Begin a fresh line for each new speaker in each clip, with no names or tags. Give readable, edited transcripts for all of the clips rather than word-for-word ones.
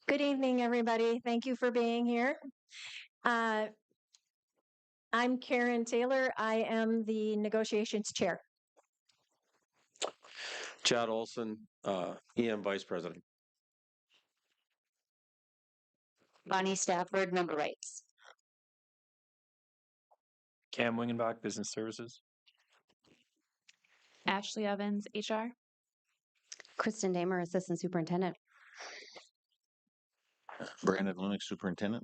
Good evening, everybody. Thank you for being here. Uh, I'm Karen Taylor. I am the negotiations chair.
Chad Olson, EM Vice President.
Bonnie Stafford, member rights.
Cam Wingenbach, Business Services.
Ashley Evans, HR.
Kristen Damer, Assistant Superintendent.
Brandon Lunick, Superintendent.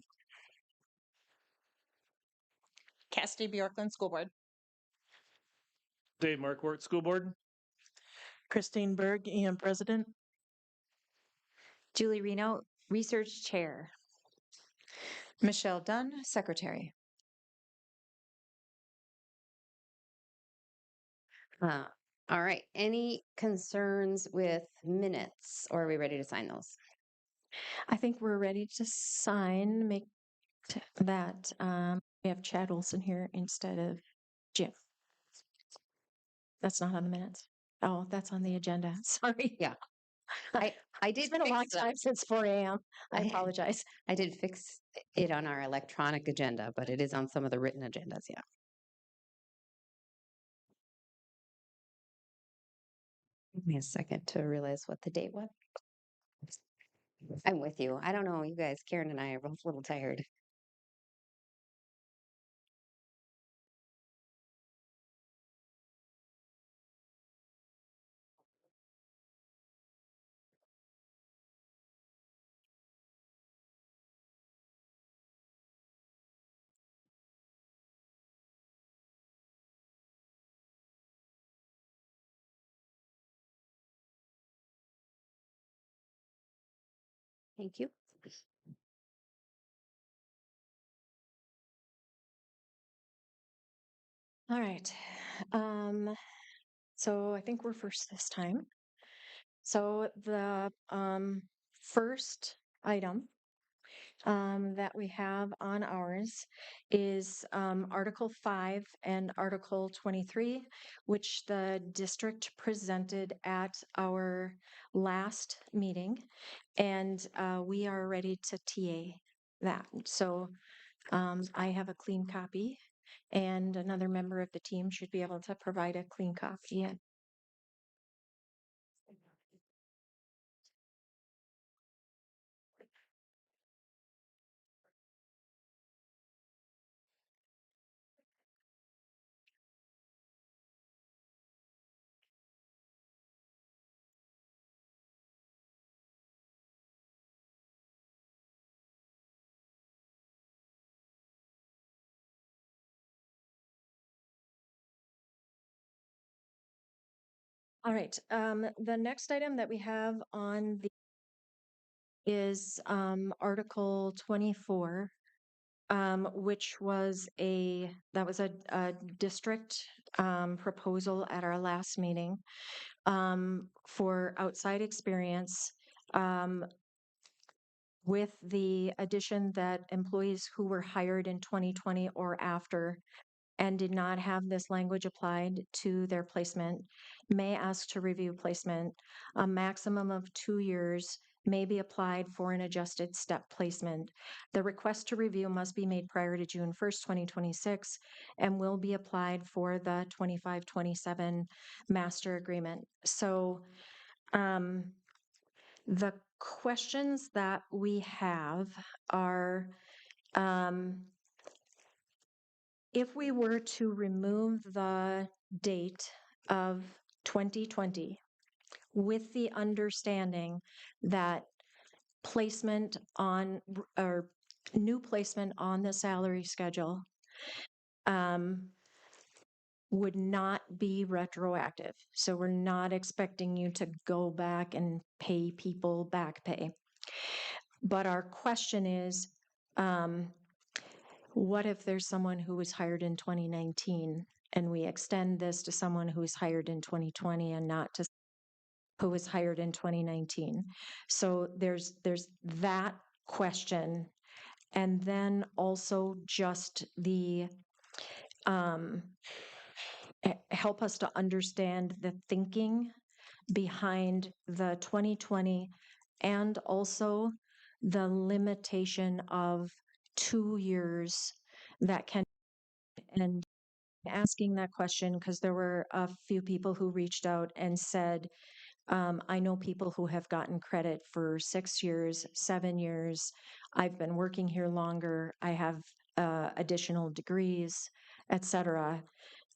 Cassidy Bjorklund, School Board.
Dave Markwart, School Board.
Christine Berg, EM President.
Julie Reno, Research Chair.
Michelle Dunn, Secretary.
All right. Any concerns with minutes, or are we ready to sign those?
I think we're ready to sign, make that. We have Chad Olson here instead of Jim. That's not on the minutes. Oh, that's on the agenda. Sorry.
Yeah. I did.
It's been a long time since 4 a.m. I apologize.
I did fix it on our electronic agenda, but it is on some of the written agendas. Yeah. Give me a second to realize what the date was. I'm with you. I don't know, you guys. Karen and I are both a little tired. Thank you.
All right. So I think we're first this time. So the first item that we have on ours is Article 5 and Article 23, which the district presented at our last meeting, and we are ready to TA that. So I have a clean copy, and another member of the team should be able to provide a clean copy. All right. The next item that we have on the is Article 24, which was a district proposal at our last meeting for outside experience, with the addition that employees who were hired in 2020 or after and did not have this language applied to their placement may ask to review placement. A maximum of 2 years may be applied for an adjusted step placement. The request to review must be made prior to June 1st, 2026, and will be applied for the 25-27 master agreement. So the questions that we have are, if we were to remove the date of 2020 with the understanding that placement on or new placement on the salary schedule would not be retroactive. So we're not expecting you to go back and pay people back pay. But our question is, what if there's someone who was hired in 2019 and we extend this to someone who was hired in 2020 and not to who was hired in 2019? So there's that question. And then also just the help us to understand the thinking behind the 2020 and also the limitation of 2 years that can, and asking that question because there were a few people who reached out and said, I know people who have gotten credit for 6 years, 7 years. I've been working here longer. I have additional degrees, etc.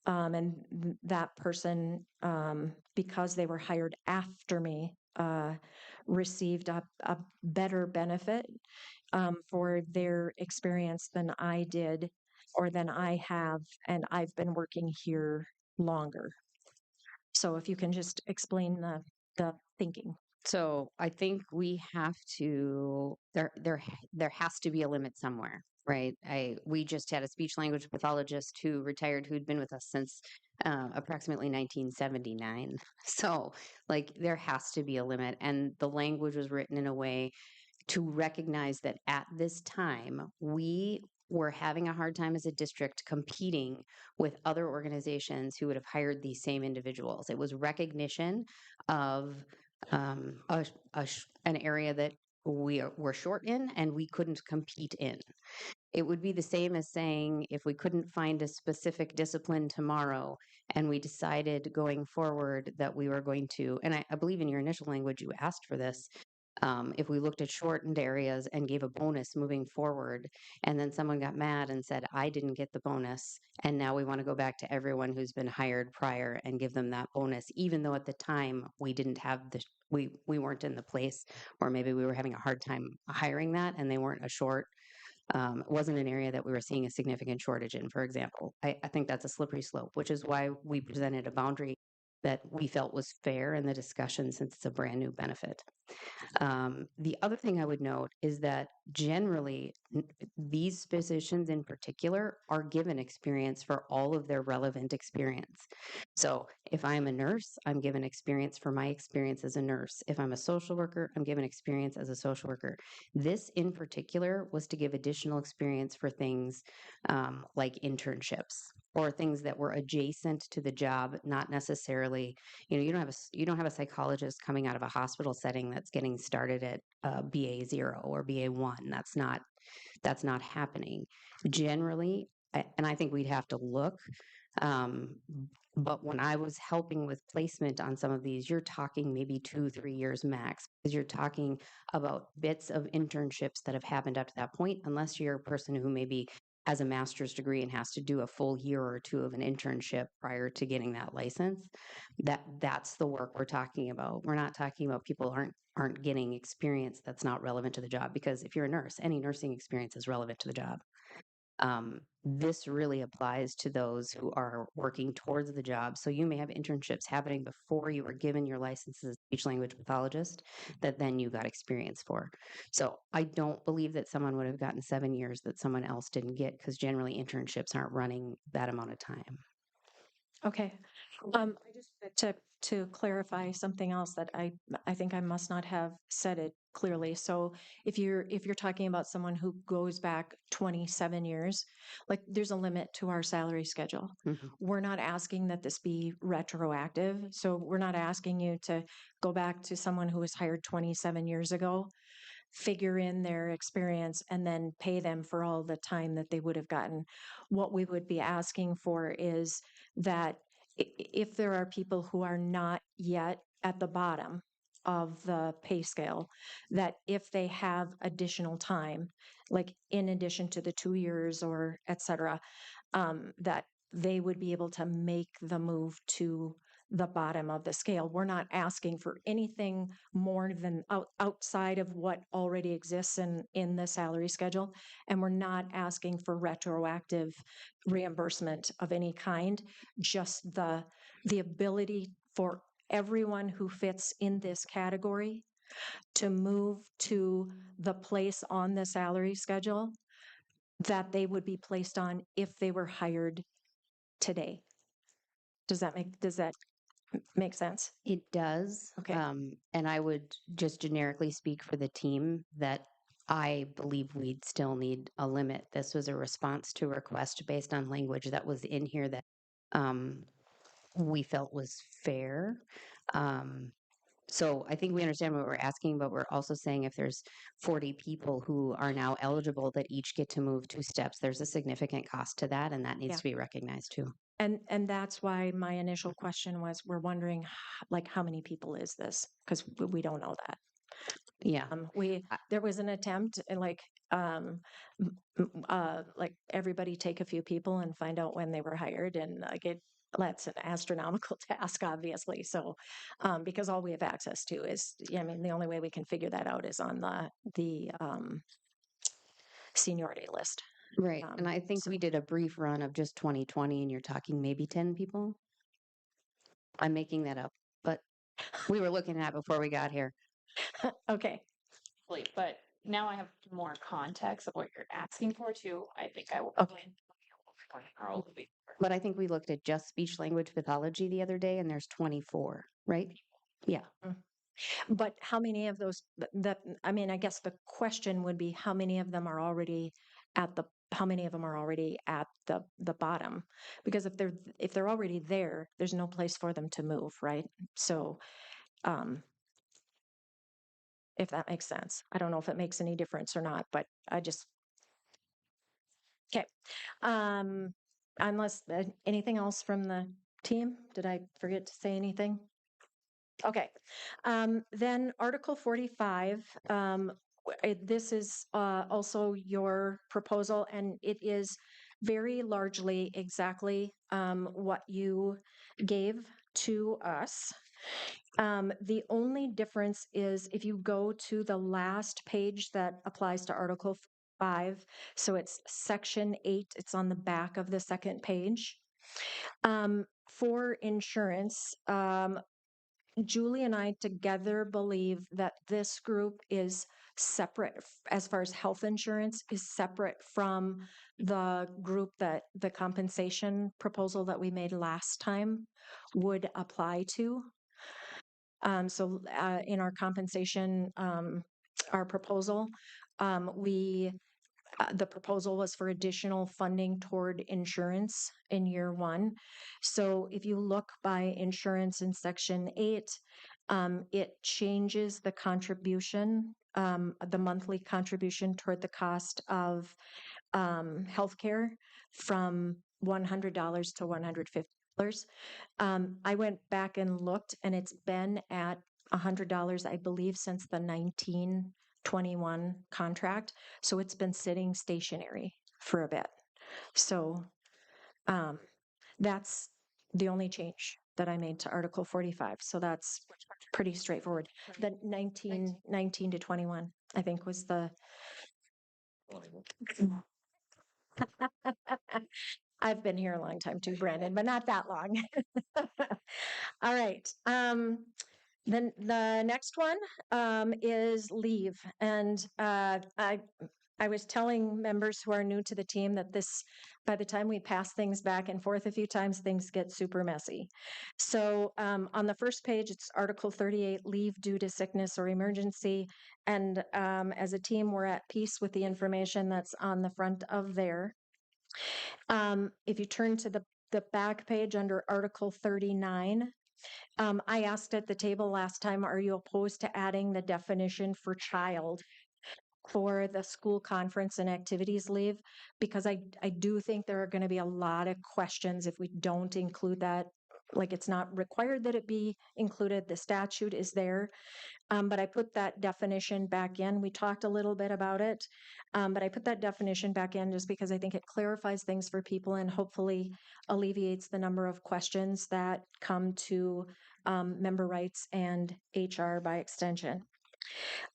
That person, because they were hired after me, received a better benefit for their experience than I did or than I have, and I've been working here longer. So if you can just explain the thinking.
So I think we have to there has to be a limit somewhere, right? We just had a speech language pathologist who retired who'd been with us since approximately 1979. So like there has to be a limit, and the language was written in a way to recognize that at this time we were having a hard time as a district competing with other organizations who would have hired these same individuals. It was recognition of an area that were short in and we couldn't compete in. It would be the same as saying if we couldn't find a specific discipline tomorrow and we decided going forward that we were going to, and I believe in your initial language you asked for this, if we looked at shortened areas and gave a bonus moving forward, and then someone got mad and said, I didn't get the bonus, and now we want to go back to everyone who's been hired prior and give them that bonus, even though at the time we didn't have we weren't in the place, or maybe we were having a hard time hiring that and they weren't a short. It wasn't an area that we were seeing a significant shortage in, for example. I think that's a slippery slope, which is why we presented a boundary that we felt was fair in the discussion since it's a brand new benefit. The other thing I would note is that generally, these physicians in particular are given experience for all of their relevant experience. So if I'm a nurse, I'm given experience for my experience as a nurse. If I'm a social worker, I'm given experience as a social worker. This in particular was to give additional experience for things like internships or things that were adjacent to the job, not necessarily, you don't have a psychologist coming out of a hospital setting that's getting started at BA 0 or BA 1. That's not happening generally. And I think we'd have to look. But when I was helping with placement on some of these, you're talking maybe 2-3 years max, because you're talking about bits of internships that have happened up to that point, unless you're a person who maybe has a master's degree and has to do a full year or two of an internship prior to getting that license. That's the work we're talking about. We're not talking about people aren't getting experience that's not relevant to the job, because if you're a nurse, any nursing experience is relevant to the job. This really applies to those who are working towards the job. So you may have internships happening before you were given your license as a speech language pathologist that then you got experience for. So I don't believe that someone would have gotten 7 years that someone else didn't get, because generally internships aren't running that amount of time.
Okay. I just wanted to clarify something else that I think I must not have said it clearly. So if you're talking about someone who goes back 27 years, like there's a limit to our salary schedule.
Mhm.
We're not asking that this be retroactive. So we're not asking you to go back to someone who was hired 27 years ago, figure in their experience, and then pay them for all the time that they would have gotten. What we would be asking for is that if there are people who are not yet at the bottom of the pay scale, that if they have additional time, like in addition to the 2 years or et cetera, that they would be able to make the move to the bottom of the scale. We're not asking for anything more than outside of what already exists in the salary schedule. And we're not asking for retroactive reimbursement of any kind, just the ability for everyone who fits in this category to move to the place on the salary schedule that they would be placed on if they were hired today. Does that make sense?
It does.
Okay.
And I would just generically speak for the team that I believe we'd still need a limit. This was a response to a request based on language that was in here that we felt was fair. So I think we understand what we're asking, but we're also saying if there's 40 people who are now eligible that each get to move 2 steps, there's a significant cost to that, and that needs
Yeah.
to be recognized too.
And that's why my initial question was, we're wondering, like, how many people is this? Because we don't know that.
Yeah.
There was an attempt, and like everybody take a few people and find out when they were hired, and that's an astronomical task, obviously. So, because all we have access to is, I mean, the only way we can figure that out is on the seniority list.
Right. And I think
so-
we did a brief run of just 2020, and you're talking maybe 10 people. I'm making that up, but we were looking at it before we got here.
Okay.
But now I have more context of what you're asking for too. I think I will.
Okay.
But I think we looked at just speech language pathology the other day, and there's 24, right? Yeah.
But how many of those, I mean, I guess the question would be how many of them are already how many of them are already at the bottom? Because if they're already there, there's no place for them to move, right? So, if that makes sense. I don't know if it makes any difference or not, but okay. Unless anything else from the team? Did I forget to say anything? Okay. Then Article 45, this is also your proposal, and it is very largely exactly what you gave to us. The only difference is if you go to the last page that applies to Article 5, so it's Section 8, it's on the back of the second page. For insurance, Julie and I together believe that this group is separate as far as health insurance is separate from the group that the compensation proposal that we made last time would apply to. So in our compensation, our proposal, the proposal was for additional funding toward insurance in year 1. So if you look by insurance in Section 8, it changes the contribution, the monthly contribution toward the cost of healthcare from $100 to $150. I went back and looked, and it's been at $100, I believe, since the 1921 contract. So it's been sitting stationary for a bit. So that's the only change that I made to Article 45. So that's pretty straightforward. The 19 to 21, I think, was the. I've been here a long time too, Brandon, but not that long. All right. Then the next one is leave. And I was telling members who are new to the team that by the time we pass things back and forth a few times, things get super messy. So on the first page, it's Article 38, leave due to sickness or emergency. And as a team, we're at peace with the information that's on the front of there. If you turn to the back page under Article 39, I asked at the table last time, are you opposed to adding the definition for child for the school conference and activities leave? Because I do think there are going to be a lot of questions if we don't include that. Like, it's not required that it be included. The statute is there. But I put that definition back in. We talked a little bit about it, but I put that definition back in just because I think it clarifies things for people and hopefully alleviates the number of questions that come to member rights and HR by extension.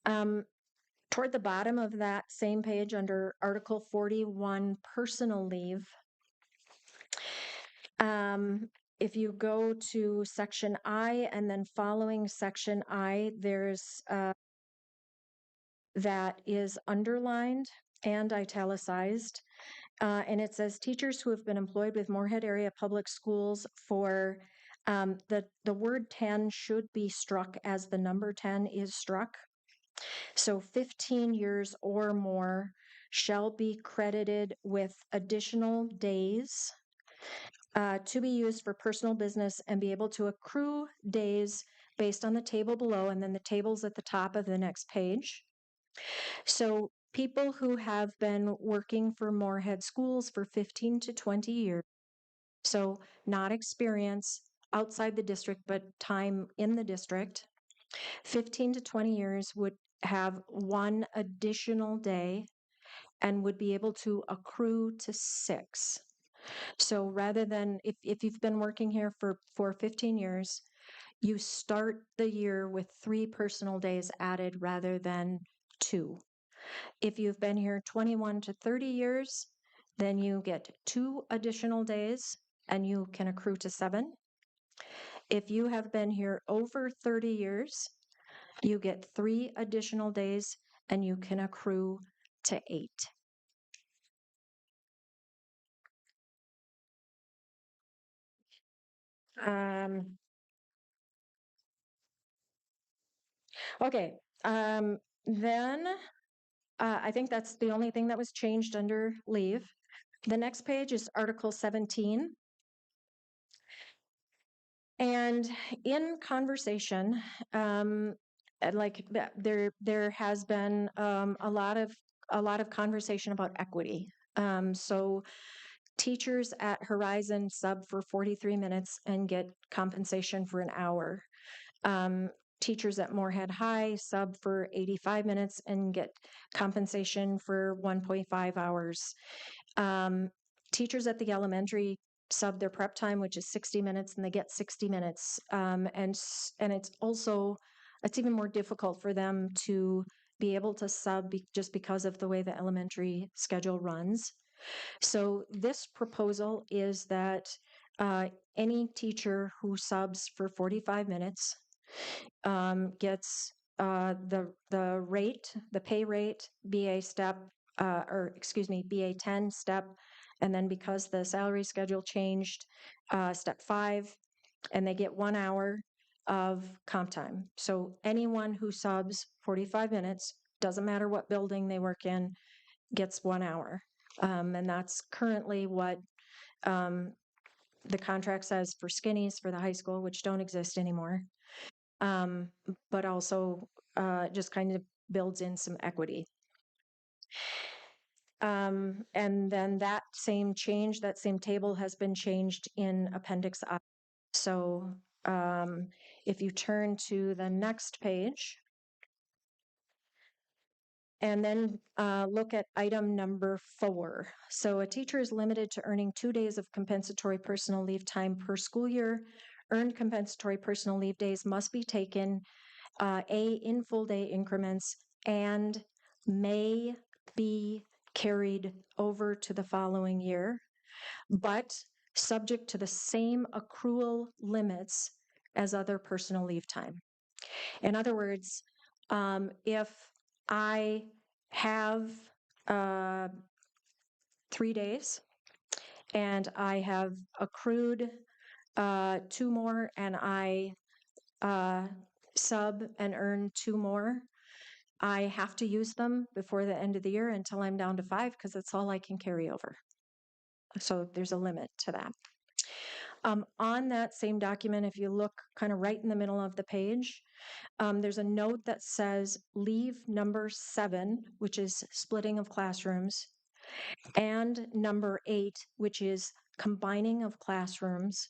Toward the bottom of that same page under Article 41, personal leave, if you go to Section I and then following Section I, there's that is underlined and italicized. And it says teachers who have been employed with Moorhead Area Public Schools for the word 10 should be struck as the number 10 is struck. So 15 years or more shall be credited with additional days to be used for personal business and be able to accrue days based on the table below, and then the table's at the top of the next page. So people who have been working for Moorhead Schools for 15 to 20 years, so not experience outside the district, but time in the district, 15 to 20 years would have one additional day and would be able to accrue to 6. So rather than, if you've been working here for 15 years, you start the year with 3 personal days added rather than 2. If you've been here 21 to 30 years, then you get 2 additional days and you can accrue to 7. If you have been here over 30 years, you get 3 additional days and you can accrue to 8. Um, okay, then I think that's the only thing that was changed under leave. The next page is Article 17. And in conversation, there has been a lot of conversation about equity. So teachers at Horizon sub for 43 minutes and get compensation for an hour. Teachers at Moorhead High sub for 85 minutes and get compensation for 1.5 hours. Teachers at the elementary sub their prep time, which is 60 minutes, and they get 60 minutes. And it's even more difficult for them to be able to sub just because of the way the elementary schedule runs. So this proposal is that any teacher who subs for 45 minutes gets the pay rate, BA step, BA 10 step, and then because the salary schedule changed, step 5, and they get 1 hour of comp time. So anyone who subs 45 minutes, doesn't matter what building they work in, gets 1 hour. And that's currently what the contract says for skinnies for the high school, which don't exist anymore. But also just kind of builds in some equity. And then that same table has been changed in Appendix I. So if you turn to the next page, and then look at item number 4. So a teacher is limited to earning 2 days of compensatory personal leave time per school year. Earned compensatory personal leave days must be taken in full day increments and may be carried over to the following year, but subject to the same accrual limits as other personal leave time. In other words, if I have 3 days and I have accrued 2 more and I sub and earn 2 more, I have to use them before the end of the year until I'm down to 5 because that's all I can carry over. So there's a limit to that. On that same document, if you look kind of right in the middle of the page, there's a note that says leave number 7, which is splitting of classrooms, and number 8, which is combining of classrooms,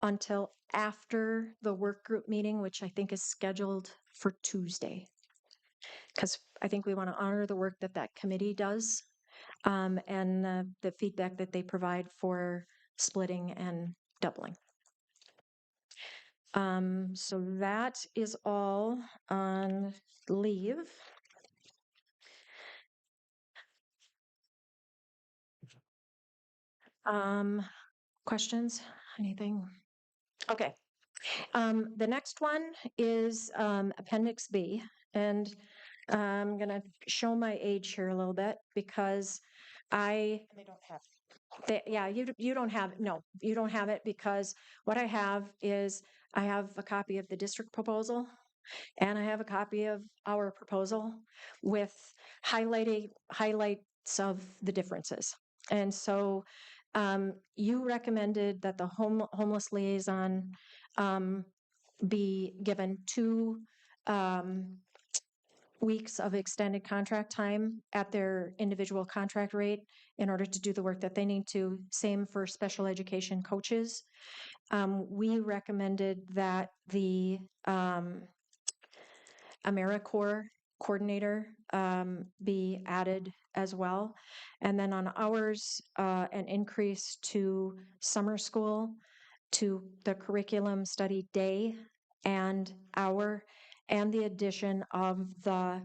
until after the work group meeting, which I think is scheduled for Tuesday. Because I think we want to honor the work that committee does and the feedback that they provide for splitting and doubling. So that is all on leave. Questions? Anything? Okay. The next one is Appendix B, and I'm going to show my age here a little bit because I don't have. You don't have, no, you don't have it because what I have is I have a copy of the district proposal and I have a copy of our proposal with highlights of the differences. And so you recommended that the homeless liaison be given 2 weeks of extended contract time at their individual contract rate in order to do the work that they need to. Same for special education coaches. We recommended that the AmeriCorps coordinator be added as well. And then on ours, an increase to summer school, to the curriculum study day and hour, and the addition of the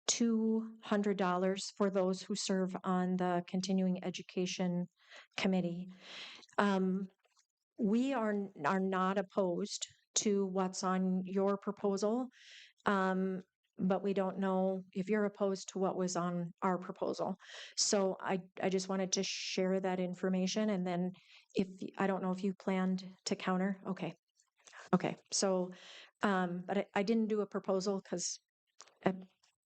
$200 for those who serve on the continuing education committee. We are not opposed to what's on your proposal, but we don't know if you're opposed to what was on our proposal. So I just wanted to share that information, and then I don't know if you planned to counter. Okay. So, but I didn't do a proposal because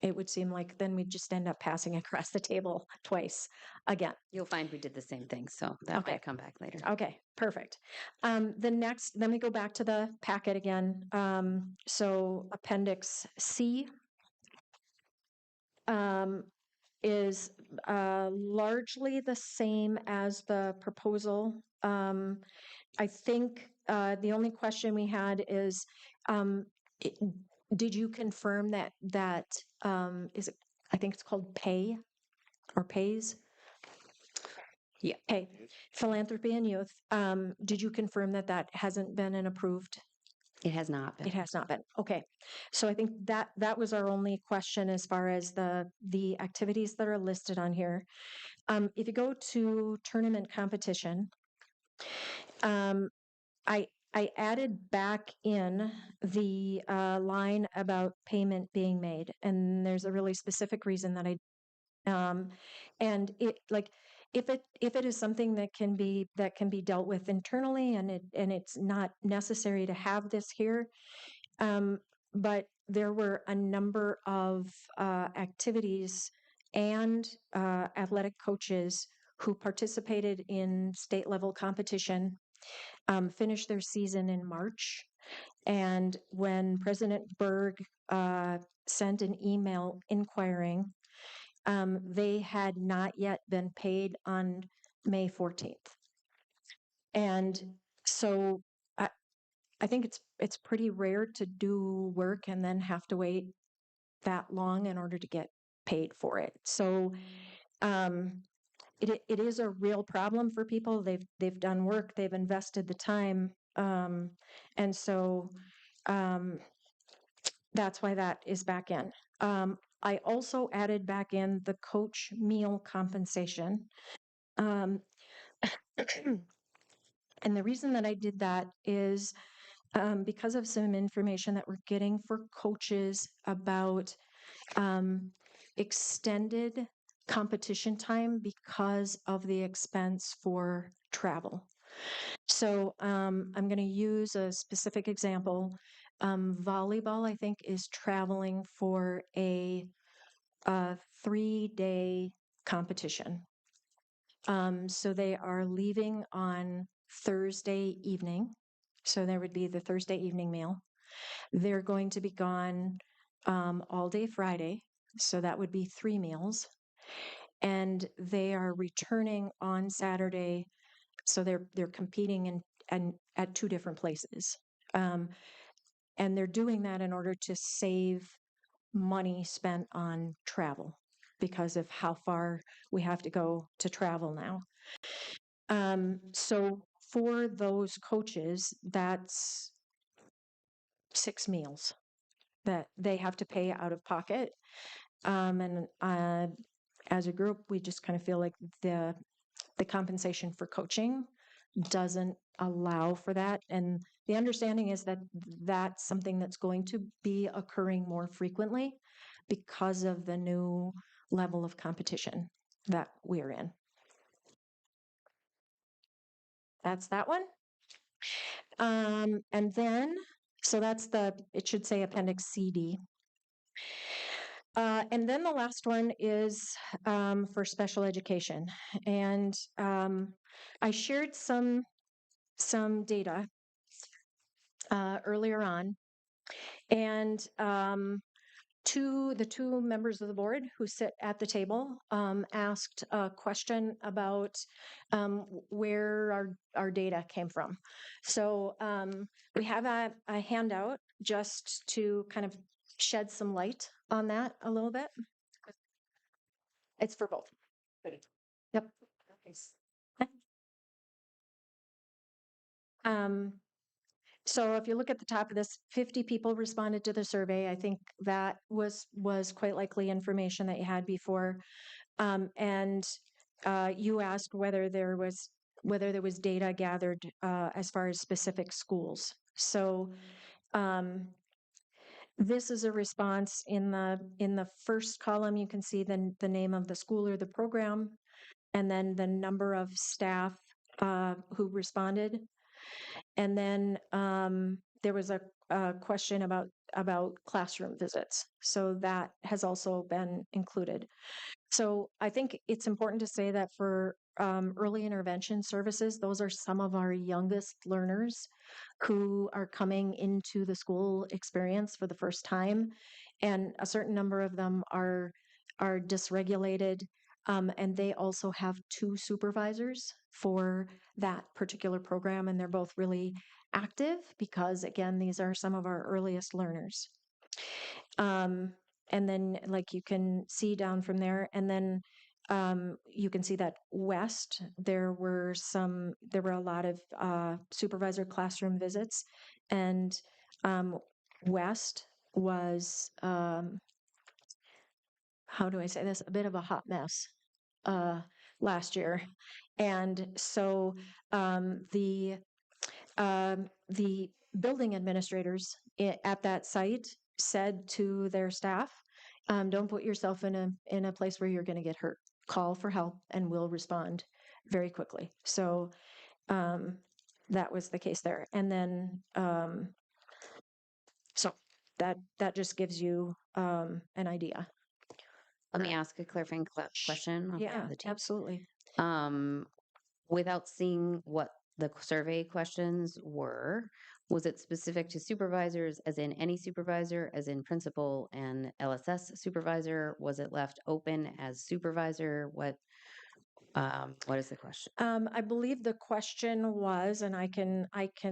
it would seem like then we'd just end up passing across the table twice again.
You'll find we did the same thing, so that
Okay.
might come back later.
Okay, perfect. Then we go back to the packet again. So Appendix C is largely the same as the proposal. I think the only question we had is, it- did you confirm that is it? I think it's called pay or pays.
Yeah.
Pay, philanthropy and youth. Did you confirm that hasn't been an approved?
It has not been.
It has not been. Okay. So I think that was our only question as far as the activities that are listed on here. If you go to tournament competition, I added back in the line about payment being made, and there's a really specific reason that and it like if it is something that can be dealt with internally, and it's not necessary to have this here. But there were a number of activities and athletic coaches who participated in state level competition, finished their season in March. And when President Berg sent an email inquiring, they had not yet been paid on May 14th. And so I think it's pretty rare to do work and then have to wait that long in order to get paid for it. So it is a real problem for people. They've done work, they've invested the time, and so that's why that is back in. I also added back in the coach meal compensation. And the reason that I did that is because of some information that we're getting for coaches about extended competition time because of the expense for travel. So I'm going to use a specific example. Volleyball, I think, is traveling for a 3-day competition. So they are leaving on Thursday evening. So there would be the Thursday evening meal. They're going to be gone all day Friday. So that would be 3 meals. And they are returning on Saturday. So they're competing in at 2 different places. And they're doing that in order to save money spent on travel because of how far we have to go to travel now. So for those coaches, that's 6 meals that they have to pay out of pocket. And as a group, we just kind of feel like the compensation for coaching doesn't allow for that. And the understanding is that that's something that's going to be occurring more frequently because of the new level of competition that we're in. That's that one. And then, so that's it should say Appendix CD. And then the last one is for special education. And I shared some data earlier on. And the two members of the board who sit at the table asked a question about where our data came from. So we have a handout just to kind of shed some light on that a little bit. It's for both. Yep. So if you look at the top of this, 50 people responded to the survey. I think that was quite likely information that you had before. And you asked whether there was data gathered as far as specific schools. So this is a response in the first column. You can see the name of the school or the program, and then the number of staff who responded. And then there was a question about classroom visits. So that has also been included. So I think it's important to say that for early intervention services, those are some of our youngest learners who are coming into the school experience for the first time. And a certain number of them are dysregulated. And they also have two supervisors for that particular program. And they're both really active because, again, these are some of our earliest learners. And then, like, you can see down from there, and then you can see that west, there were a lot of supervisor classroom visits, and west was, how do I say this, a bit of a hot mess last year. And so the building administrators at that site said to their staff, don't put yourself in a place where you're going to get hurt. Call for help and we'll respond very quickly. So that was the case there. And then, so that just gives you an idea.
Let me ask a clarifying question. on
Yeah,
the team.
absolutely.
Without seeing what the survey questions were, was it specific to supervisors, as in any supervisor, as in principal and LSS supervisor? Was it left open as supervisor? What is the question?
I believe the question was, and I can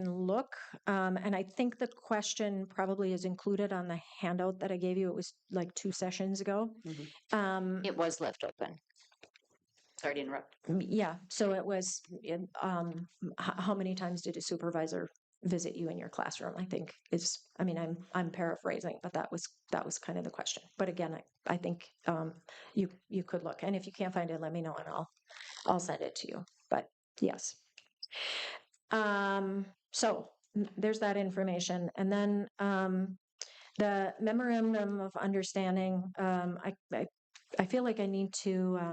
look, and I think the question probably is included on the handout that I gave you. It was like 2 sessions ago.
It was left open. Sorry to interrupt.
Yeah, so it was, how many times did a supervisor visit you in your classroom? I think is, I mean, I'm paraphrasing, but that was kind of the question. But again, I think you could look, and if you can't find it, let me know and I'll send it to you. But yes. So there's that information, and then the memorandum of understanding. I feel like I need to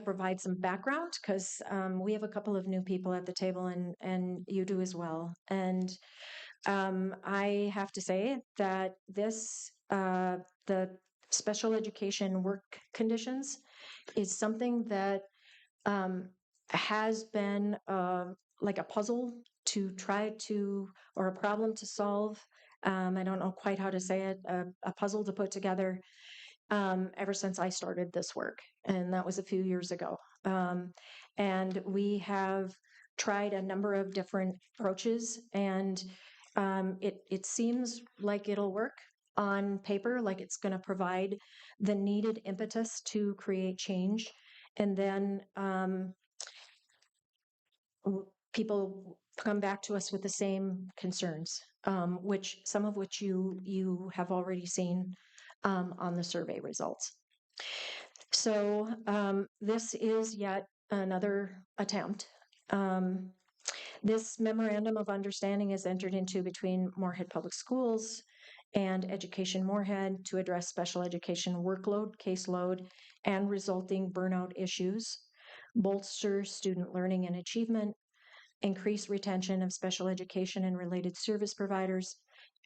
provide some background because we have a couple of new people at the table, and you do as well. And I have to say that the special education work conditions is something that has been like a puzzle to try to, or a problem to solve. I don't know quite how to say it, a puzzle to put together ever since I started this work. And that was a few years ago. And we have tried a number of different approaches, and it seems like it'll work on paper, like it's going to provide the needed impetus to create change. And then people come back to us with the same concerns, some of which you have already seen on the survey results. So this is yet another attempt. This memorandum of understanding is entered into between Moorhead Public Schools and Education Moorhead to address special education workload, caseload, and resulting burnout issues, bolster student learning and achievement, increase retention of special education and related service providers,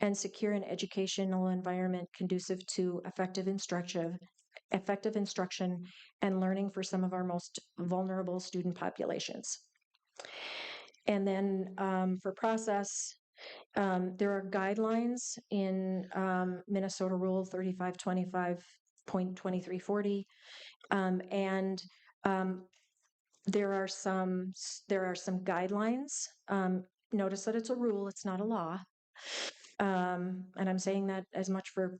and secure an educational environment conducive to effective instruction and learning for some of our most vulnerable student populations. And then for process, there are guidelines in Minnesota Rule 3525.2340, and there are some guidelines. Notice that it's a rule; it's not a law. And I'm saying that as much for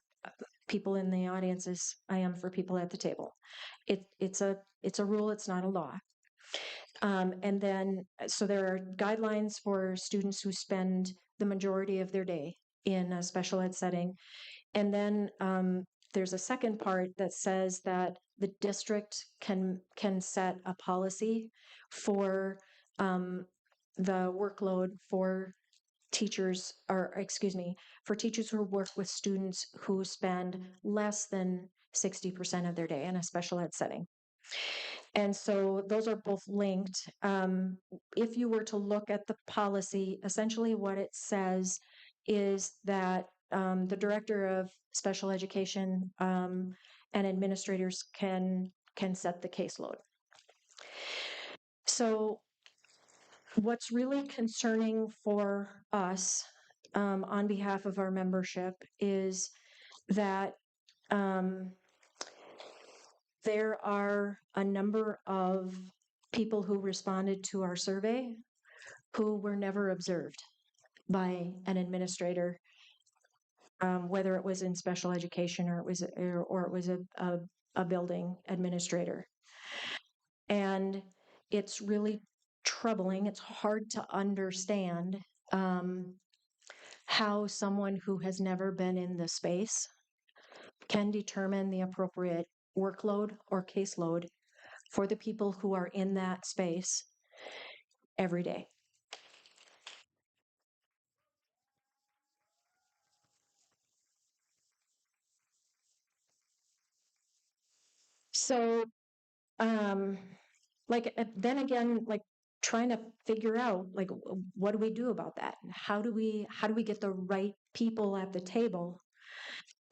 people in the audience as I am for people at the table. It's a rule; it's not a law. And then, so there are guidelines for students who spend the majority of their day in a special ed setting. And then there's a second part that says that the district can set a policy for the workload for teachers, or excuse me, for teachers who work with students who spend less than 60% of their day in a special ed setting. And so those are both linked. If you were to look at the policy, essentially what it says is that the director of special education and administrators can set the caseload. So what's really concerning for us on behalf of our membership is that there are a number of people who responded to our survey who were never observed by an administrator, whether it was in special education or it was a building administrator. And it's really troubling. It's hard to understand how someone who has never been in the space can determine the appropriate workload or caseload for the people who are in that space every day. So, then again, trying to figure out, what do we do about that? How do we get the right people at the table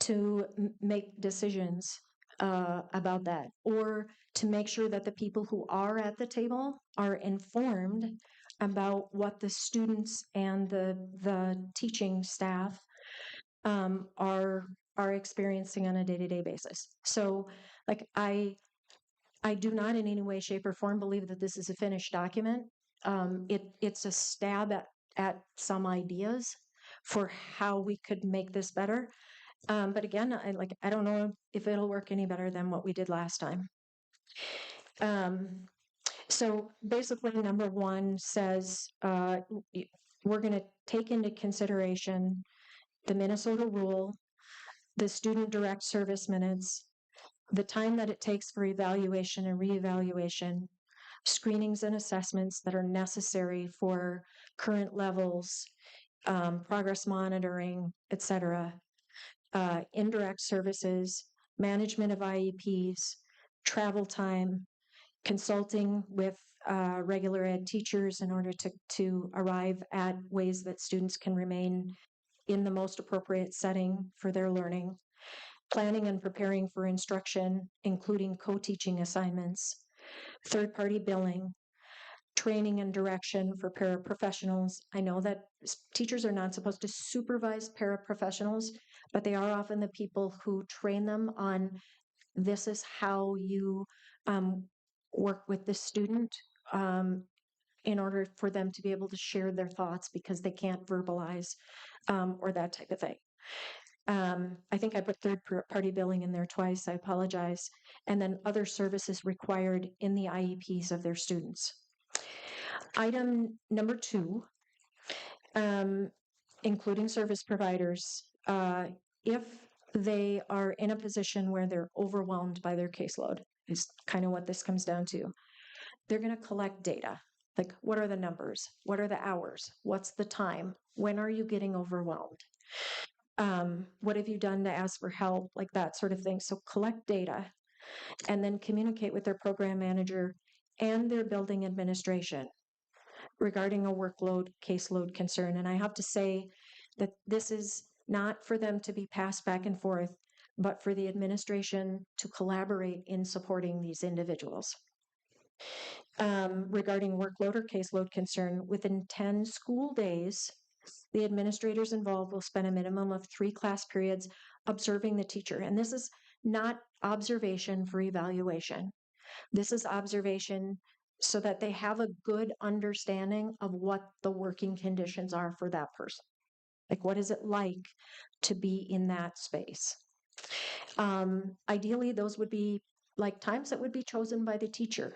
to make decisions about that, or to make sure that the people who are at the table are informed about what the students and the teaching staff are experiencing on a day-to-day basis. So, I do not in any way, shape, or form believe that this is a finished document. It's a stab at some ideas for how we could make this better. But again, I don't know if it'll work any better than what we did last time. So basically, number one says we're going to take into consideration the Minnesota rule, the student direct service minutes, the time that it takes for evaluation and reevaluation, screenings and assessments that are necessary for current levels, progress monitoring, et cetera, indirect services, management of IEPs, travel time, consulting with regular ed teachers in order to arrive at ways that students can remain in the most appropriate setting for their learning, planning and preparing for instruction, including co-teaching assignments, third-party billing, training and direction for paraprofessionals. I know that teachers are not supposed to supervise paraprofessionals, but they are often the people who train them on this is how you work with the student in order for them to be able to share their thoughts because they can't verbalize or that type of thing. I think I put third-party billing in there twice. I apologize. And then other services required in the IEPs of their students. Item number 2, including service providers, if they are in a position where they're overwhelmed by their caseload, is kind of what this comes down to. They're going to collect data. Like, what are the numbers? What are the hours? What's the time? When are you getting overwhelmed? What have you done to ask for help? Like that sort of thing. So collect data and then communicate with their program manager and their building administration regarding a workload, caseload concern. And I have to say that this is not for them to be passed back and forth, but for the administration to collaborate in supporting these individuals. Regarding workload or caseload concern, within 10 school days, the administrators involved will spend a minimum of 3 class periods observing the teacher. And this is not observation for evaluation. This is observation so that they have a good understanding of what the working conditions are for that person. Like, what is it like to be in that space? Ideally, those would be like times that would be chosen by the teacher.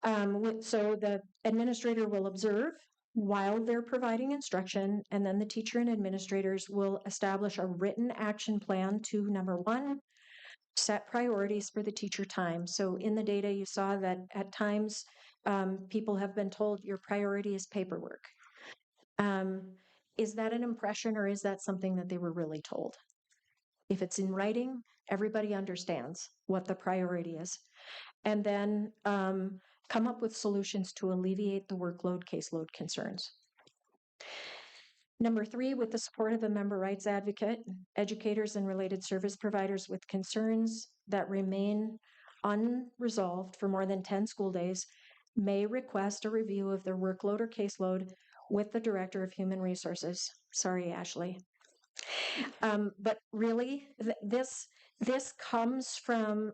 So the administrator will observe while they're providing instruction, and then the teacher and administrators will establish a written action plan to, number one, set priorities for the teacher time. So in the data, you saw that at times people have been told your priority is paperwork. Is that an impression, or is that something that they were really told? If it's in writing, everybody understands what the priority is. And then come up with solutions to alleviate the workload, caseload concerns. Number 3, with the support of a member rights advocate, educators and related service providers with concerns that remain unresolved for more than 10 school days may request a review of their workload or caseload with the Director of Human Resources. Sorry, Ashley. But really, this comes from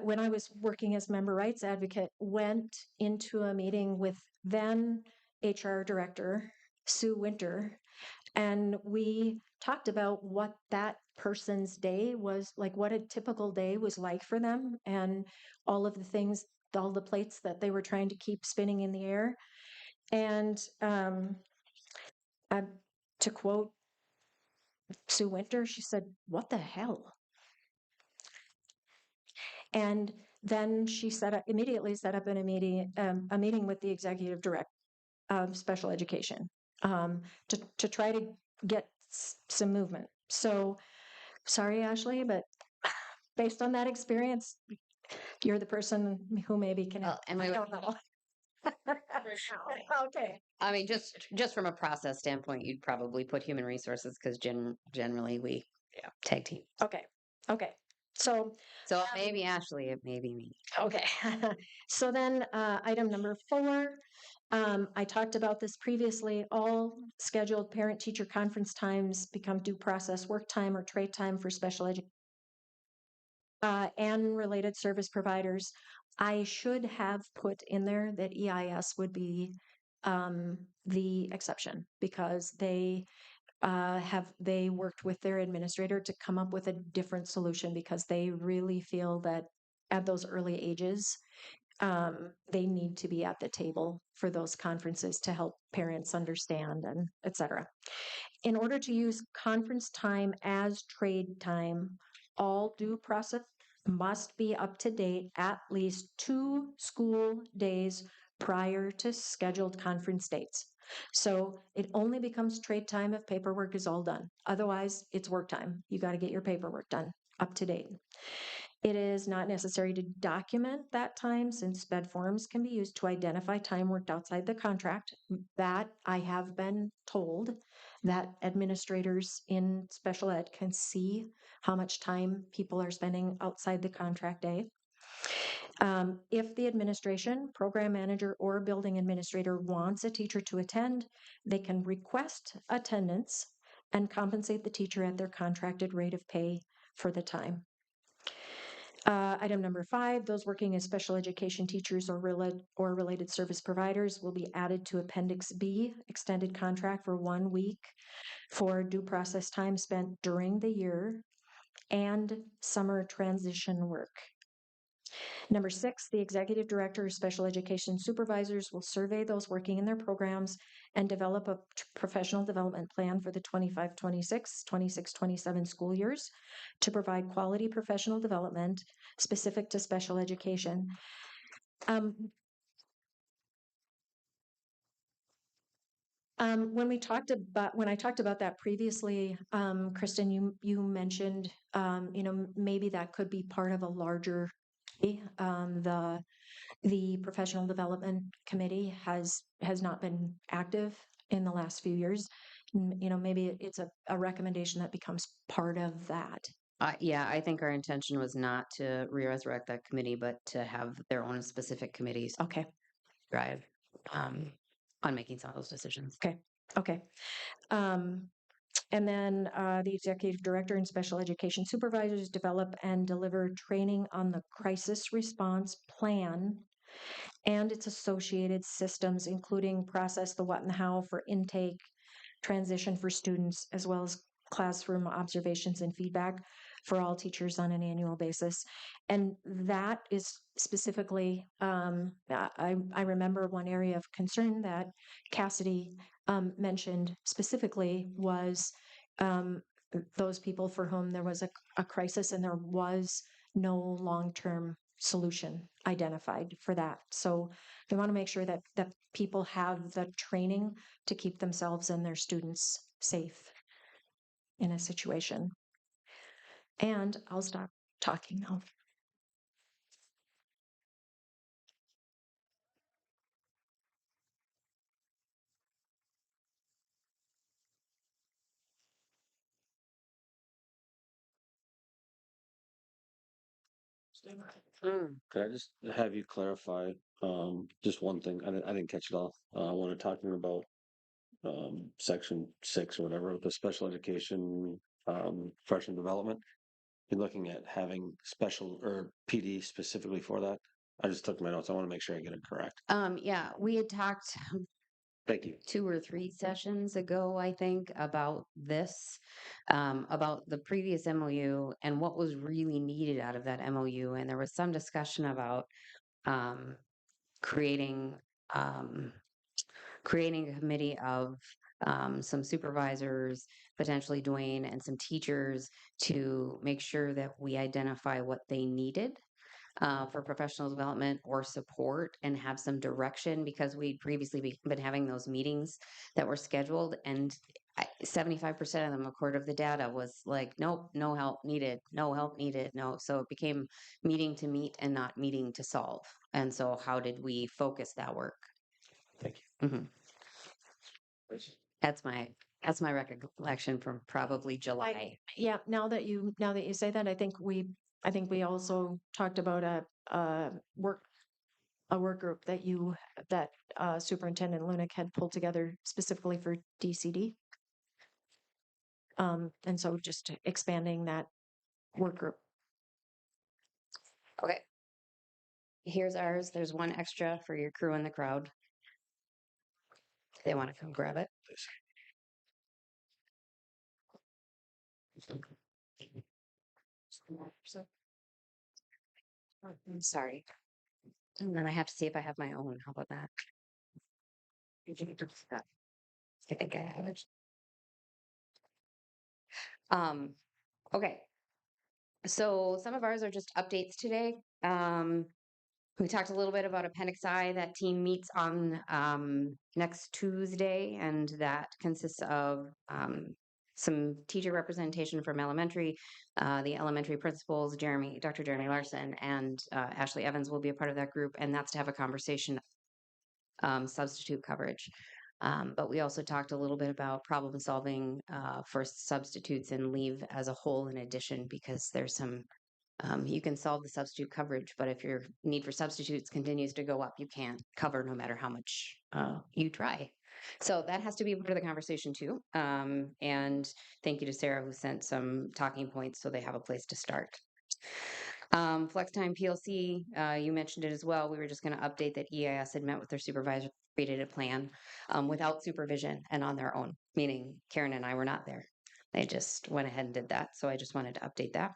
when I was working as member rights advocate, went into a meeting with then HR director Sue Winter, and we talked about what that person's day was like, what a typical day was like for them, and all of the things, all the plates that they were trying to keep spinning in the air. And to quote Sue Winter, she said, "What the hell?" And then she immediately set up in a meeting with the executive director of special education to try to get some movement. So, sorry, Ashley, but based on that experience, you're the person who maybe can help.
And
I don't know. Okay.
I mean, just from a process standpoint, you'd probably put human resources because generally we tag team.
Okay. So
Maybe Ashley, it may be me.
okay. So then item number 4, I talked about this previously. All scheduled parent-teacher conference times become due process work time or trade time for special education and related service providers. I should have put in there that EIS would be the exception because they worked with their administrator to come up with a different solution because they really feel that at those early ages, they need to be at the table for those conferences to help parents understand and et cetera. In order to use conference time as trade time, all due process must be up to date at least 2 school days prior to scheduled conference dates. So it only becomes trade time if paperwork is all done. Otherwise, it's work time. You got to get your paperwork done up to date. It is not necessary to document that time since sped forms can be used to identify time worked outside the contract. That I have been told that administrators in special ed can see how much time people are spending outside the contract day. If the administration, program manager, or building administrator wants a teacher to attend, they can request attendance and compensate the teacher at their contracted rate of pay for the time. Item number 5, those working as special education teachers or related service providers will be added to Appendix B, extended contract for 1 week for due process time spent during the year and summer transition work. Number 6, the executive director of special education supervisors will survey those working in their programs and develop a professional development plan for the 25-26, 26-27 school years to provide quality professional development specific to special education. When I talked about that previously, Kristen, you mentioned, maybe that could be part of a larger. The professional development committee has not been active in the last few years. Maybe it's a recommendation that becomes part of that.
Yeah, I think our intention was not to resurrect that committee, but to have their own specific committees
Okay,
drive on making some of those decisions.
okay. Um, and then the executive director and special education supervisors develop and deliver training on the crisis response plan and its associated systems, including process, the what and the how for intake, transition for students, as well as classroom observations and feedback for all teachers on an annual basis. And that is specifically, I remember one area of concern that Cassidy mentioned specifically was those people for whom there was a crisis and there was no long-term solution identified for that. So we want to make sure that people have the training to keep themselves and their students safe in a situation. And I'll stop talking now.
Could I just have you clarify, just one thing? I didn't catch it all. When we're talking about, section 6 or whatever, the special education, professional development, you're looking at having special or PD specifically for that? I just took my notes. I want to make sure I get it correct.
Yeah, we had talked
Thank you.
2 or 3 sessions ago, I think, about this, about the previous MOU and what was really needed out of that MOU. And there was some discussion about um, creating creating a committee of some supervisors, potentially Dwayne, and some teachers to make sure that we identify what they needed for professional development or support and have some direction because we'd previously been having those meetings that were scheduled and 75% of them, according to the data, was like, nope, no help needed, no help needed, no. So it became meeting to meet and not meeting to solve. And so, how did we focus that work?
Thank you.
Mhm. That's my recollection from probably July.
Yeah, now that you say that, I think we also talked about a work group that Superintendent Lunick had pulled together specifically for DCD. And so just expanding that work group.
Okay. Here's ours. There's one extra for your crew in the crowd. They want to come grab it. I'm sorry. And then I have to see if I have my own. How about that? I think I have it. Okay. So some of ours are just updates today. We talked a little bit about Appendix I. That team meets on next Tuesday, and that consists of some teacher representation from elementary. The elementary principals, Dr. Jeremy Larson, and Ashley Evans will be a part of that group, and that's to have a conversation substitute coverage. But we also talked a little bit about problem solving for substitutes and leave as a whole in addition, because there's some you can solve the substitute coverage, but if your need for substitutes continues to go up, you can't cover no matter how much you try. So that has to be a part of the conversation too. And thank you to Sarah who sent some talking points so they have a place to start. Flex Time PLC, you mentioned it as well. We were just going to update that EIS had met with their supervisor, created a plan without supervision and on their own, meaning Karen and I were not there. They just went ahead and did that. So I just wanted to update that.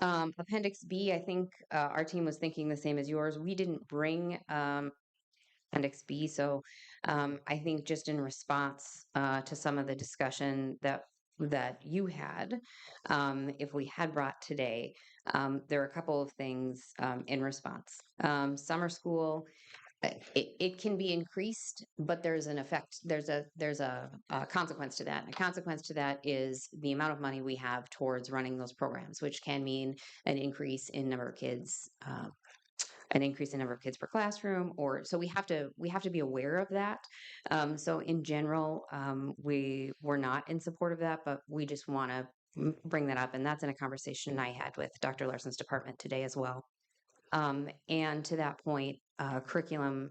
Appendix B, I think our team was thinking the same as yours. We didn't bring Appendix B, so I think just in response to some of the discussion that you had, if we had brought today, there are a couple of things in response. Summer school. It can be increased, but there's an effect. There's a consequence to that. And a consequence to that is the amount of money we have towards running those programs, which can mean an increase in number of kids, per classroom. Or so we have to be aware of that. So in general, we were not in support of that, but we just want to bring that up. And that's in a conversation I had with Dr. Larson's department today as well. And to that point, curriculum,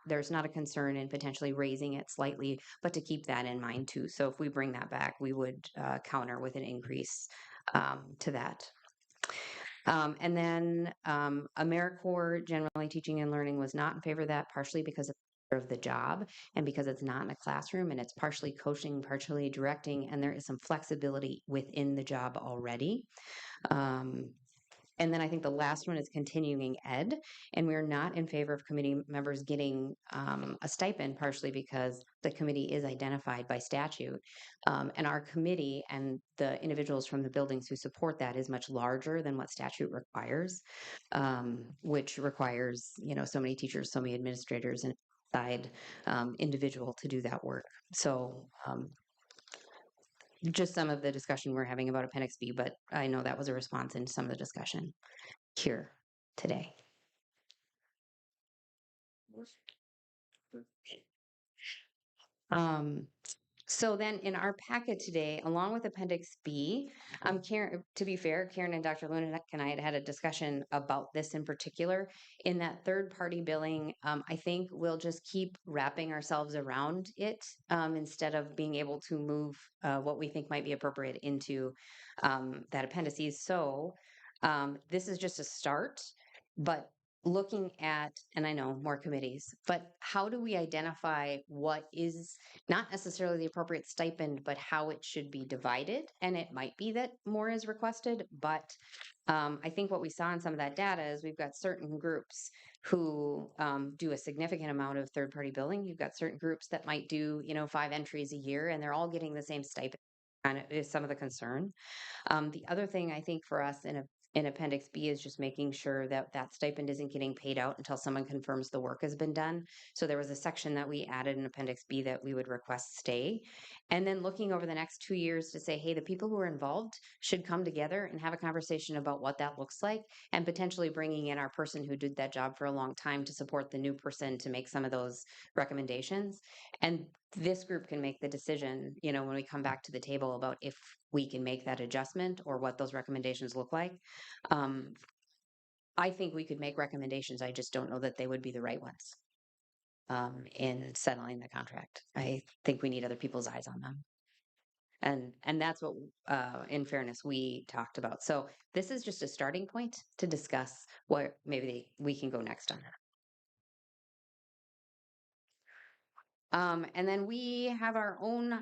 there's not a concern in potentially raising it slightly, but to keep that in mind too. So if we bring that back, we would counter with an increase to that. And then AmeriCorps, generally teaching and learning, was not in favor of that, partially because of the job and because it's not in a classroom and it's partially coaching, partially directing, and there is some flexibility within the job already. And then I think the last one is continuing ed, and we're not in favor of committee members getting a stipend, partially because the committee is identified by statute, and our committee and the individuals from the buildings who support that is much larger than what statute requires, which requires so many teachers, so many administrators, and side individual to do that work. So just some of the discussion we're having about Appendix B, but I know that was a response in some of the discussion here today. So then in our packet today, along with Appendix B, Karen, to be fair, Karen and Dr. Lunanek and I had a discussion about this in particular. In that third-party billing, I think we'll just keep wrapping ourselves around it instead of being able to move what we think might be appropriate into that appendices. So this is just a start, but looking at, and I know more committees, but how do we identify what is not necessarily the appropriate stipend, but how it should be divided? And it might be that more is requested, but I think what we saw in some of that data is we've got certain groups who do a significant amount of third-party billing. You've got certain groups that might do, 5 entries a year, and they're all getting the same stipend. Kind of is some of the concern. The other thing I think for us in Appendix B is just making sure that that stipend isn't getting paid out until someone confirms the work has been done. So there was a section that we added in Appendix B that we would request stay. And then looking over the next 2 years to say, hey, the people who are involved should come together and have a conversation about what that looks like, and potentially bringing in our person who did that job for a long time to support the new person to make some of those recommendations. And this group can make the decision, when we come back to the table about if we can make that adjustment or what those recommendations look like. I think we could make recommendations. I just don't know that they would be the right ones in settling the contract. I think we need other people's eyes on them. And that's what, in fairness, we talked about. So this is just a starting point to discuss what maybe we can go next on that. And then we have our own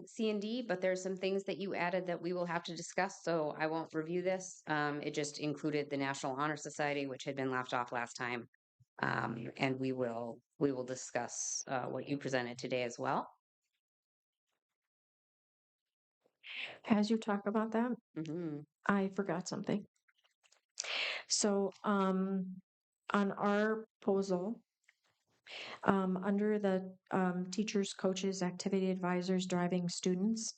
C&D, but there's some things that you added that we will have to discuss. So I won't review this. It just included the National Honor Society, which had been left off last time. And we will discuss what you presented today as well.
As you talk about that, I forgot something. So on our proposal, under the teachers, coaches, activity advisors, driving students,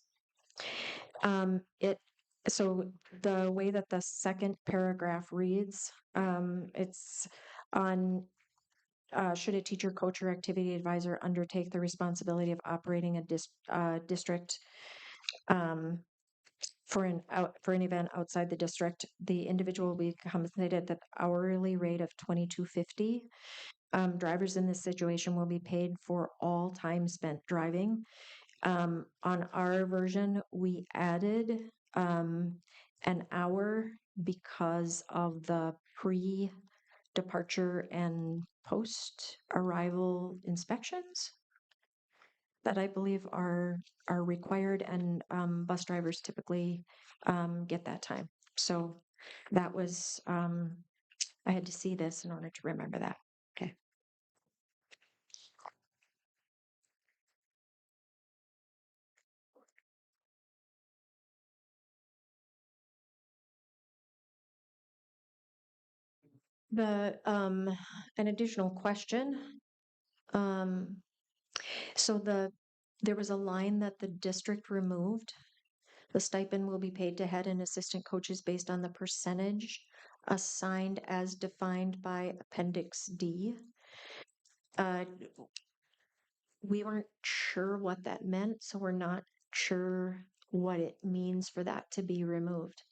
so the way that the second paragraph reads, it's on should a teacher, coach, or activity advisor undertake the responsibility of operating a district for an event outside the district, the individual will be compensated at the hourly rate of $22.50. Drivers in this situation will be paid for all time spent driving. On our version, we added an hour because of the pre-departure and post-arrival inspections that I believe are required, and bus drivers typically get that time. So that was, I had to see this in order to remember that.
Okay.
The an additional question. So there was a line that the district removed. The stipend will be paid to head and assistant coaches based on the percentage assigned as defined by Appendix D. We weren't sure what that meant, so we're not sure what it means for that to be removed.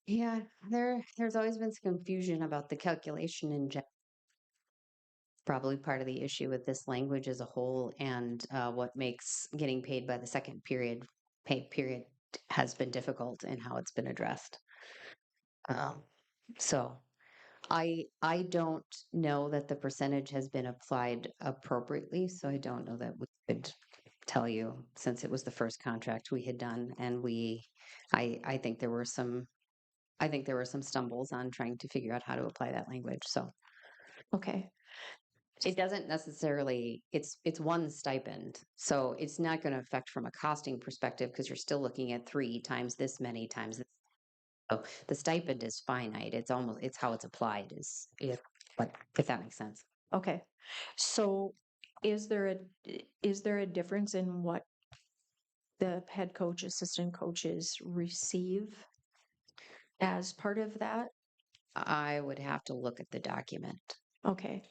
Yeah, there's always been some confusion about the calculation in probably part of the issue with this language as a whole, and what makes getting paid by the second period pay period has been difficult in how it's been addressed. So I don't know that the percentage has been applied appropriately, so I don't know that we could tell you, since it was the first contract we had done, and I think there were some stumbles on trying to figure out how to apply that language. So
Okay,
it doesn't necessarily, it's one stipend, so it's not going to affect from a costing perspective because you're still looking at 3 times this many times this. So the stipend is finite. It's how it's applied if that makes sense.
okay. So is there a difference in what the head coach, assistant coaches receive as part of that?
I would have to look at the document.
Okay.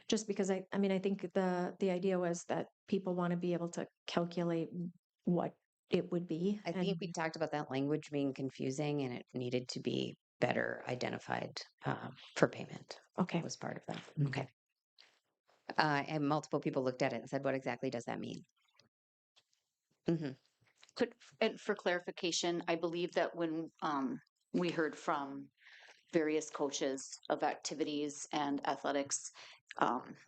Just because I mean, I think the idea was that people want to be able to calculate what it would be.
I
and-
think we talked about that language being confusing and it needed to be better identified for payment.
Okay.
Was part of that. Okay. And multiple people looked at it and said, "What exactly does that mean?" Hmm.
And for clarification, I believe that when we heard from various coaches of activities and athletics,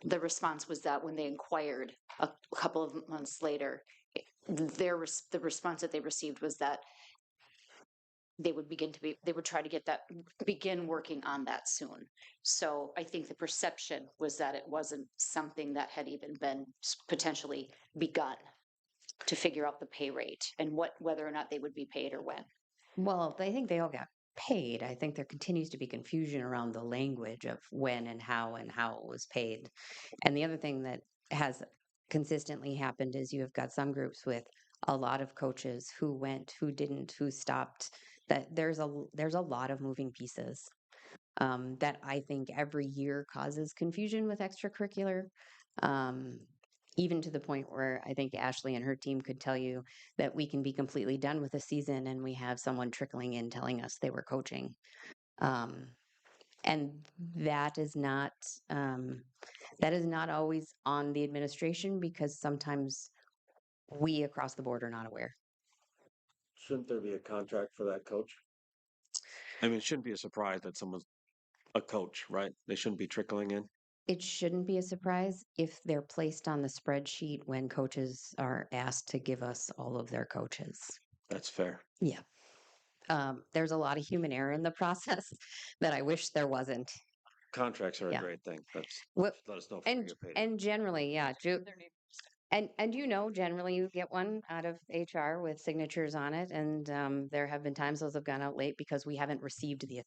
the response was that when they inquired a couple of months later, the response that they received was that they would they would try to begin working on that soon. So I think the perception was that it wasn't something that had even been potentially begun to figure out the pay rate and whether or not they would be paid or when.
Well, I think they all got paid. I think there continues to be confusion around the language of when and how it was paid. And the other thing that has consistently happened is you have got some groups with a lot of coaches who went, who didn't, who stopped. That there's a lot of moving pieces that I think every year causes confusion with extracurricular. Um, even to the point where I think Ashley and her team could tell you that we can be completely done with a season and we have someone trickling in telling us they were coaching. Um, and um, that is not always on the administration because sometimes we across the board are not aware.
Shouldn't there be a contract for that coach? I mean, it shouldn't be a surprise that someone's a coach, right? They shouldn't be trickling in.
It shouldn't be a surprise if they're placed on the spreadsheet when coaches are asked to give us all of their coaches.
That's fair.
Yeah. There's a lot of human error in the process that I wish there wasn't.
Contracts are
Yeah.
a great thing. That's
What,
let us know if we
and
get paid.
and generally, yeah, and generally you get one out of HR with signatures on it, and there have been times those have gone out late because we haven't received the.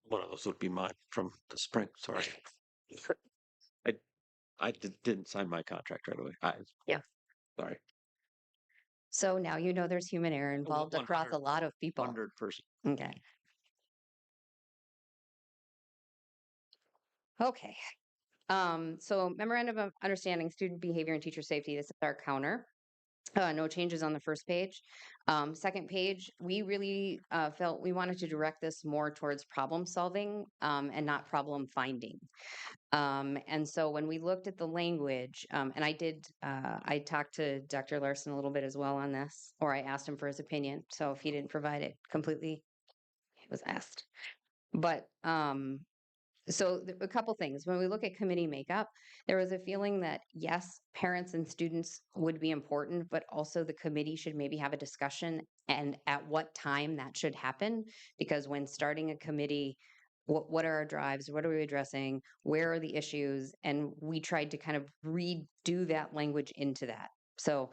One of those would be mine from the spring. Sorry. I didn't sign my contract right away.
Yeah.
Sorry.
So now you know there's human error involved across a lot of people.
100%.
Okay. Okay. So memorandum of understanding, student behavior and teacher safety. This is our counter. No changes on the first page. Second page, we really felt we wanted to direct this more towards problem solving and not problem finding. And so when we looked at the language, and I talked to Dr. Larson a little bit as well on this, or I asked him for his opinion. So if he didn't provide it completely, it was asked. But so a couple things. When we look at committee makeup, there was a feeling that yes, parents and students would be important, but also the committee should maybe have a discussion and at what time that should happen. Because when starting a committee, what are our drives? What are we addressing? Where are the issues? And we tried to kind of redo that language into that. So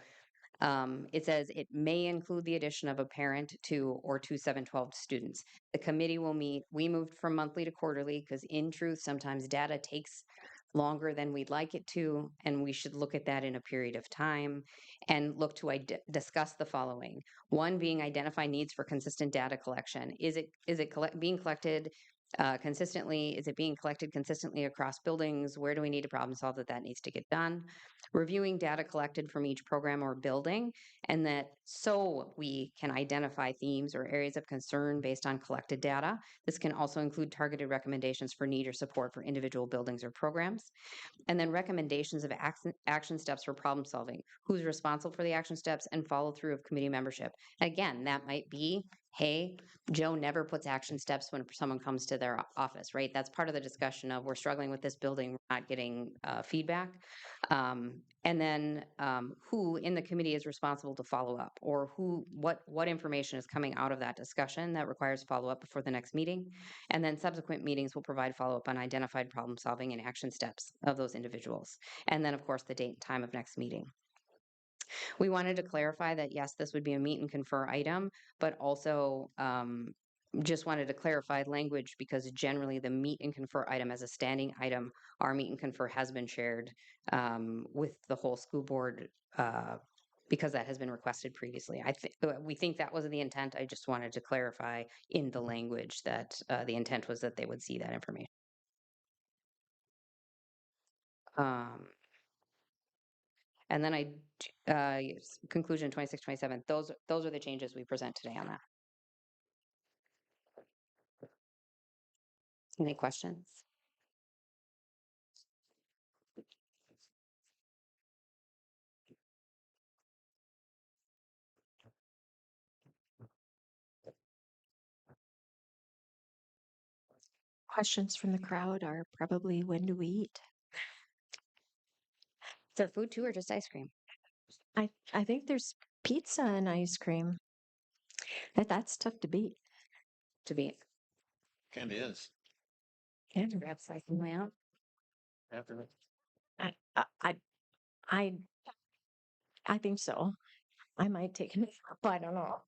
it says it may include the addition of a parent to or two 712 students. The committee will meet. We moved from monthly to quarterly because, in truth, sometimes data takes longer than we'd like it to, and we should look at that in a period of time and look to discuss the following. One being identify needs for consistent data collection. Is it being collected consistently? Is it being collected consistently across buildings? Where do we need to problem solve that needs to get done? Reviewing data collected from each program or building, and that so we can identify themes or areas of concern based on collected data. This can also include targeted recommendations for need or support for individual buildings or programs. And then recommendations of action steps for problem solving, who's responsible for the action steps, and follow through of committee membership. Again, that might be, hey, Joe never puts action steps when someone comes to their office, right? That's part of the discussion of we're struggling with this building, we're not getting feedback. And then who in the committee is responsible to follow up, or what information is coming out of that discussion that requires follow up before the next meeting. And then subsequent meetings will provide follow up on identified problem solving and action steps of those individuals. And then, of course, the date and time of next meeting. We wanted to clarify that, yes, this would be a meet and confer item, but also just wanted to clarify language because generally the meet and confer item as a standing item, our meet and confer has been shared with the whole school board because that has been requested previously. We think that was the intent. I just wanted to clarify in the language that the intent was that they would see that information. And then conclusion 26, 27, those are the changes we present today on that. Any questions?
Questions from the crowd are probably, when do we eat?
Is there food too, or just ice cream?
I think there's pizza and ice cream. That's tough to beat.
To be
Kind of is.
Yeah.
grab something way out.
After
I, I, I, I think so. I might take a nap. I don't know.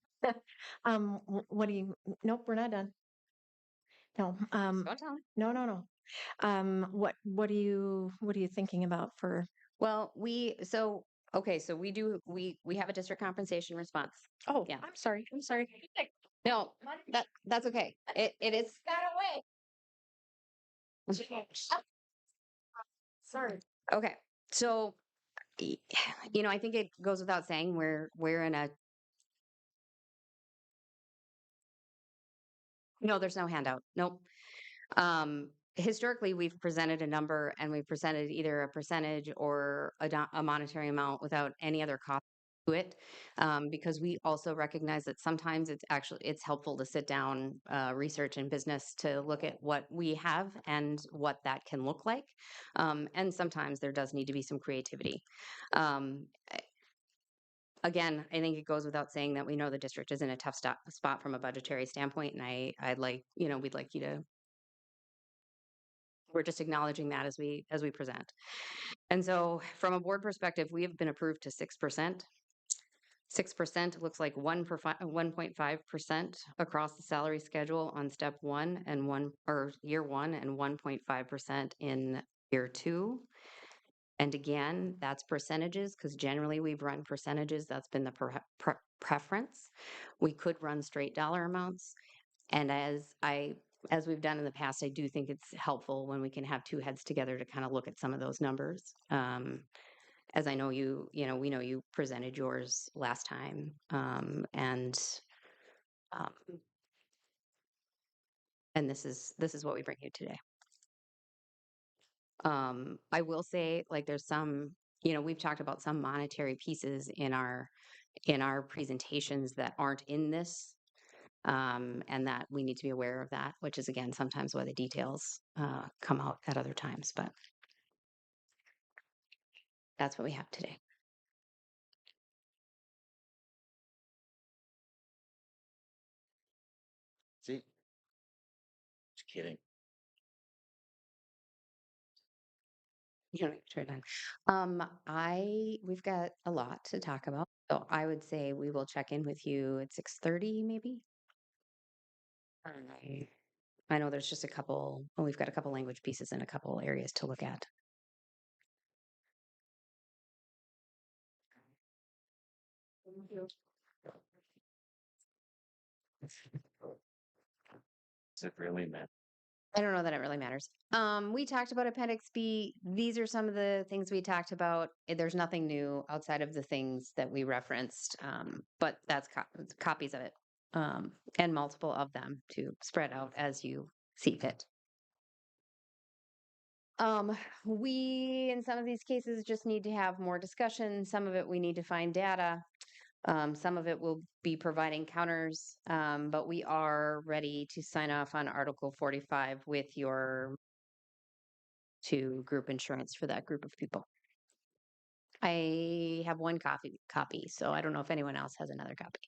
What do you? Nope, we're not done. No.
Don't tell me.
No. What are you thinking about for?
Well, so we have a district compensation response.
Oh,
Yeah.
I'm sorry.
No, that's okay. It is.
Sorry.
Okay. So, I think it goes without saying we're in a. No, there's no handout. Nope. Historically, we've presented a number and we've presented either a percentage or a monetary amount without any other cost to it, because we also recognize that sometimes it's helpful to sit down, research in business to look at what we have and what that can look like, and sometimes there does need to be some creativity. Um, Again, I think it goes without saying that we know the district is in a tough spot from a budgetary standpoint, and I'd like, we'd like you to. We're just acknowledging that as we present. And so, from a board perspective, we have been approved to 6%. 6% looks like 1.5% across the salary schedule on step one and year one, and 1.5% in year two. And again, that's percentages because generally we've run percentages. That's been the preference. We could run straight dollar amounts. And as we've done in the past, I do think it's helpful when we can have two heads together to kind of look at some of those numbers. As I know we know you presented yours last time, and this is what we bring you today. I will say, like, there's some, we've talked about some monetary pieces in our presentations that aren't in this, and that we need to be aware of that, which is again sometimes why the details come out at other times. But that's what we have today.
See? Just kidding.
You don't need to turn it on. We've got a lot to talk about, so I would say we will check in with you at 6:30, maybe. I know there's just we've got a couple language pieces and a couple areas to look at.
Is it really, man?
I don't know that it really matters. We talked about Appendix B. These are some of the things we talked about. There's nothing new outside of the things that we referenced, but that's copies of it, and multiple of them to spread out as you see fit. We, in some of these cases, just need to have more discussion. Some of it we need to find data. Some of it will be providing counters, but we are ready to sign off on Article 45 with your to group insurance for that group of people. I have one copy, so I don't know if anyone else has another copy.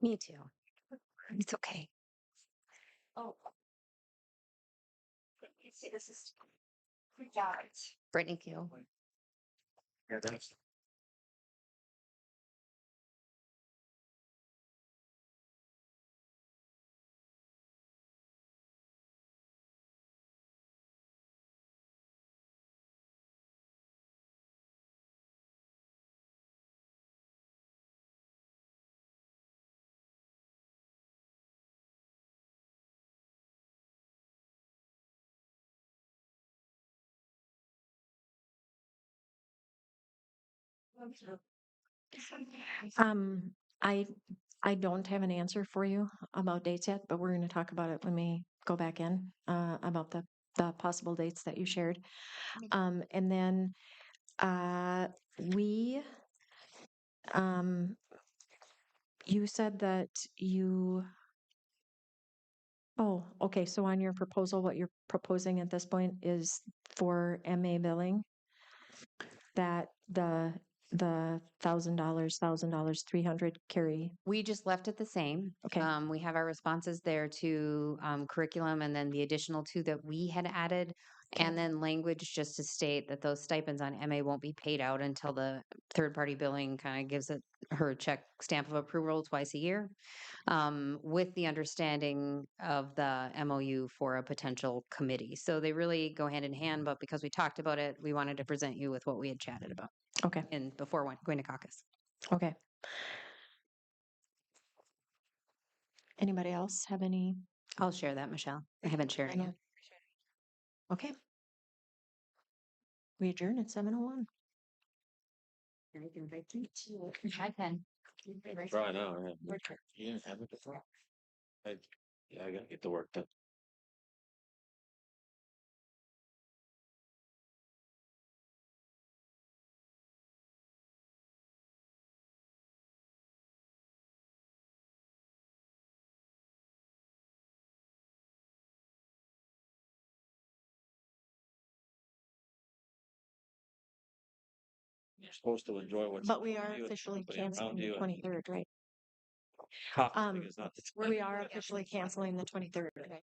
Me too. It's okay.
Oh. See, this is.
Brittany Keel.
Yeah, that's.
Um, I, I don't have an answer for you about dates yet, but we're going to talk about it when we go back in, about the possible dates that you shared. And then, we, you said that you, oh, okay, so on your proposal, what you're proposing at this point is for MA billing, that the $1,000, 300 carry.
We just left it the same.
Okay.
We have our responses there to curriculum and then the additional two that we had added.
Okay.
And then language just to state that those stipends on MA won't be paid out until the third party billing kind of gives it her check stamp of approval twice a year. With the understanding of the MOU for a potential committee. So they really go hand in hand, but because we talked about it, we wanted to present you with what we had chatted about
Okay.
before going to caucus.
Okay. Anybody else have any?
I'll share that, Michelle. I haven't shared it yet.
Okay. We adjourn at 7:01.
I can.
Try now, yeah.
You didn't have it before?
Yeah, I gotta get the work done. You're supposed to enjoy what's.
But we
in front
are
of you and
officially
nobody around
canceling the
you, and
23rd, right?
copying is not the
We are officially canceling the 23rd, right?